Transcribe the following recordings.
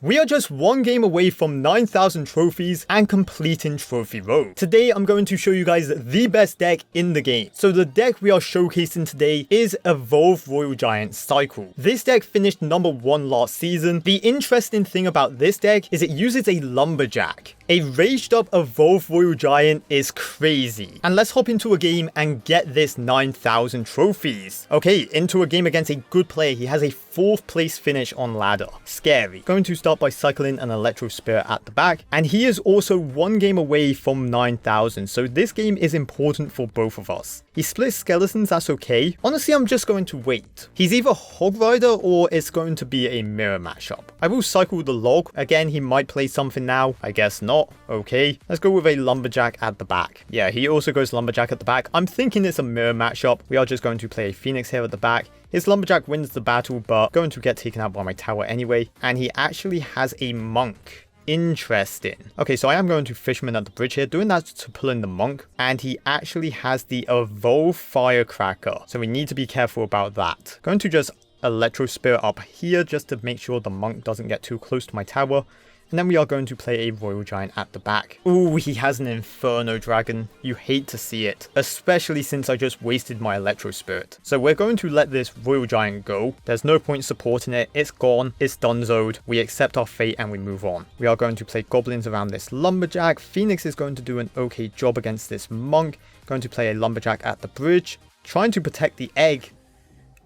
We are just one game away from 9,000 trophies and completing Trophy Row. Today I'm going to show you guys the best deck in the game. So the deck we are showcasing today is Evolve Royal Giant Cycle. This deck finished number 1 last season. The interesting thing about this deck is it uses a Lumberjack. A raged up Evolve Royal Giant is crazy. And let's hop into a game and get this 9,000 trophies. Okay, into a game against a good player. He has a 4th place finish on ladder. Scary. Going to start by cycling an Electro Spirit at the back. And he is also 1 game away from 9,000. So this game is important for both of us. He splits skeletons, that's okay. Honestly, I'm just going to wait. He's either Hog Rider or it's going to be a mirror matchup. I will cycle the log. Again, he might play something now. I guess not. Okay. Let's go with a Lumberjack at the back. Yeah, he also goes Lumberjack at the back. I'm thinking it's a mirror matchup. We are just going to play a Phoenix here at the back. His Lumberjack wins the battle, but going to get taken out by my tower anyway. And he actually has a Monk. Interesting. Okay, so I am going to Fisherman at the bridge here, doing that to pull in the Monk, and he actually has the Evolve Firecracker, so we need to be careful about that. Going to just Electro Spirit up here just to make sure the Monk doesn't get too close to my tower. And then we are going to play a Royal Giant at the back. Ooh, he has an Inferno Dragon. You hate to see it, especially since I just wasted my Electro Spirit. So we're going to let this Royal Giant go. There's no point supporting it. It's gone. It's donezoed. We accept our fate and we move on. We are going to play Goblins around this Lumberjack. Phoenix is going to do an okay job against this Monk. Going to play a Lumberjack at the bridge. Trying to protect the egg.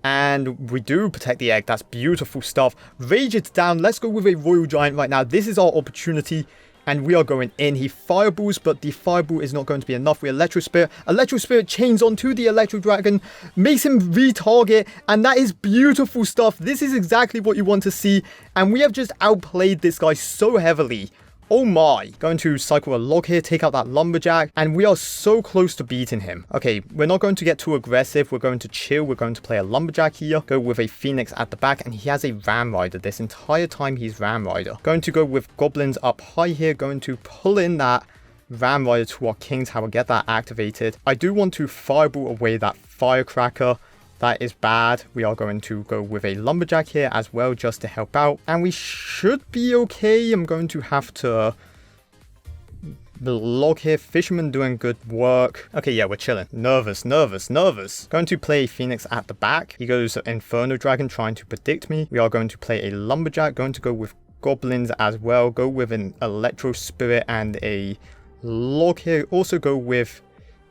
And we do protect the egg. That's beautiful stuff. Rage it down. Let's go with a Royal Giant right now. This is our opportunity. And we are going in. He fireballs, but the fireball is not going to be enough. We Electro Spirit. Electro Spirit chains onto the Electro Dragon. Makes him retarget. And that is beautiful stuff. This is exactly what you want to see. And we have just outplayed this guy so heavily. Oh my. Going to cycle a log here, take out that Lumberjack, and we are so close to beating him. Okay, we're not going to get too aggressive. We're going to chill. We're going to play a Lumberjack here, go with a Phoenix at the back, and he has a Ram Rider. This entire time he's Ram Rider. Going to go with Goblins up high here, going to pull in that Ram Rider to our King Tower, get that activated. I do want to fireball away that Firecracker. That is bad. We are going to go with a Lumberjack here as well just to help out. And we should be okay. I'm going to have to log here. Fisherman doing good work. Okay, yeah, we're chilling. Nervous. Going to play Phoenix at the back. He goes Inferno Dragon trying to predict me. We are going to play a Lumberjack. Going to go with Goblins as well. Go with an Electro Spirit and a log here. Also go with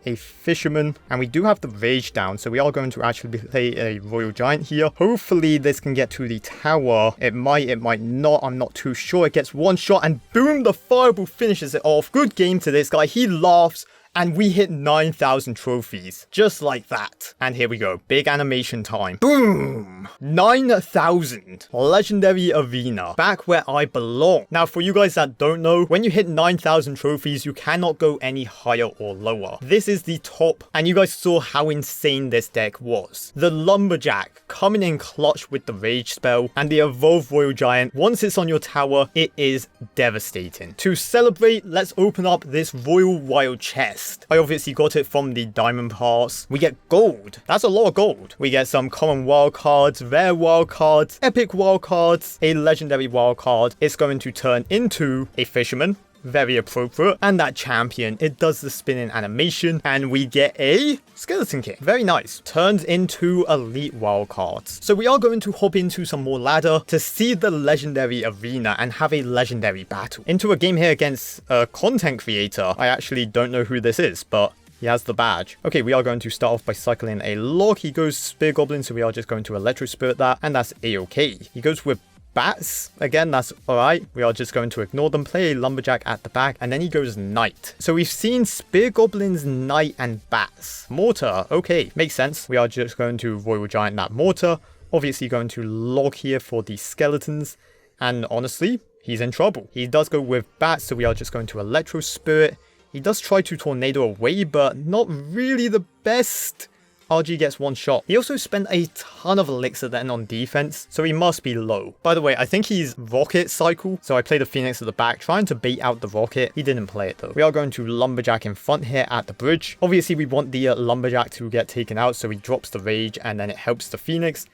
a Fisherman, and we do have the Rage down, so we are going to actually play a Royal Giant here. Hopefully this can get to the tower. It might not. I'm not too sure. It gets one shot and boom, the fireball finishes it off. Good game to this guy. He laughs. And we hit 9,000 trophies. Just like that. And here we go. Big animation time. Boom! 9,000. Legendary Arena. Back where I belong. Now, for you guys that don't know, when you hit 9,000 trophies, you cannot go any higher or lower. This is the top. And you guys saw how insane this deck was. The Lumberjack coming in clutch with the Rage spell. And the Evolve Royal Giant. Once it's on your tower, it is devastating. To celebrate, let's open up this Royal Wild chest. I obviously got it from the diamond pass. We get gold. That's a lot of gold. We get some common wild cards, rare wild cards, epic wild cards, a legendary wild card. It's going to turn into a Fisherman. Very appropriate. And that champion, it does the spinning animation, and we get a Skeleton King. Very nice. Turns into elite wild cards. So we are going to hop into some more ladder to see the legendary arena and have a legendary battle. Into a game here against a content creator. I actually don't know who this is, but he has the badge. Okay, we are going to start off by cycling a log. He goes Spear Goblin, so we are just going to Electro Spirit that, and that's a-okay. He goes with Bats. Again, that's alright. We are just going to ignore them. Play a Lumberjack at the back. And then he goes Knight. So we've seen Spear Goblins, Knight, and Bats. Mortar. Okay. Makes sense. We are just going to Royal Giant that Mortar. Obviously going to log here for the skeletons. And honestly, he's in trouble. He does go with Bats. So we are just going to Electro Spirit. He does try to Tornado away, but not really the best. RG gets one shot. He also spent a ton of elixir then on defense, so he must be low. By the way, I think he's Rocket Cycle, so I played the Phoenix at the back, trying to bait out the Rocket. He didn't play it though. We are going to Lumberjack in front here at the bridge. Obviously, we want the Lumberjack to get taken out, so he drops the Rage, and then it helps the Phoenix.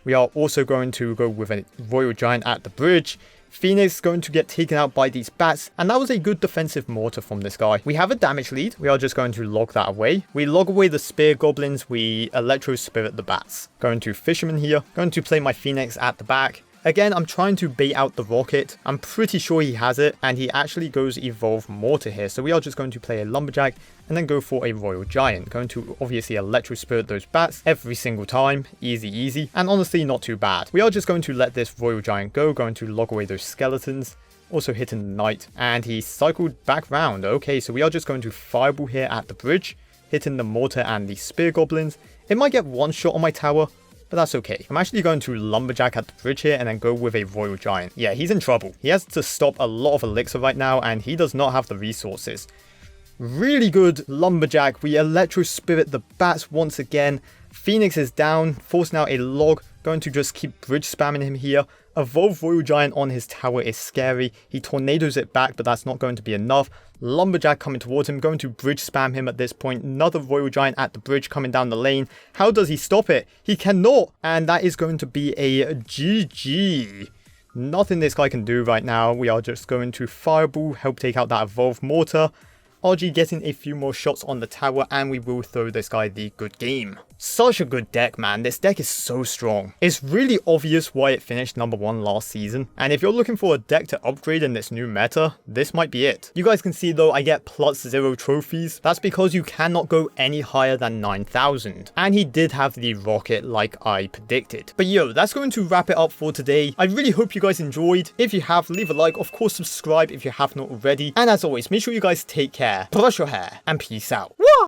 We are also going to go with a Royal Giant at the bridge. Phoenix going to get taken out by these bats, and that was a good defensive mortar from this guy. We have a damage lead. We are just going to log that away. We log away the spear goblins. We electro spirit the bats. Going to fisherman here. Going to play my Phoenix at the back. Again, I'm trying to bait out the rocket. I'm pretty sure he has it, and he actually goes evolve mortar here. So we are just going to play a lumberjack and then go for a royal giant. Going to obviously electro spirit those bats every single time. Easy, easy. And honestly, not too bad. We are just going to let this royal giant go. Going to log away those skeletons. Also hitting the knight. And he cycled back round. Okay, so we are just going to fireball here at the bridge. Hitting the mortar and the spear goblins. It might get one shot on my tower, but that's okay. I'm actually going to lumberjack at the bridge here and then go with a royal giant. Yeah, he's in trouble. He has to stop a lot of elixir right now, and he does not have the resources. Really good lumberjack. We electro spirit the bats once again. Phoenix is down, forcing out a log. Going to just keep bridge spamming him here. Evolve royal giant on his tower is scary. He tornadoes it back, but that's not going to be enough. Lumberjack coming towards him, going to bridge spam him at this point. Another royal giant at the bridge coming down the lane. How does he stop it? He cannot. And that is going to be a GG. Nothing this guy can do right now. We are just going to fireball, help take out that evolved mortar. RG getting a few more shots on the tower, and we will throw this guy the good game. Such a good deck, man. This deck is so strong. It's really obvious why it finished #1 last season, and if you're looking for a deck to upgrade in this new meta, this might be it. You guys can see though, I get +0 trophies. That's because you cannot go any higher than 9,000, and he did have the rocket like I predicted. But yo, that's going to wrap it up for today. I really hope you guys enjoyed. If you have, leave a like, of course subscribe if you have not already, and as always, make sure you guys take care, brush your hair, and peace out. Woo!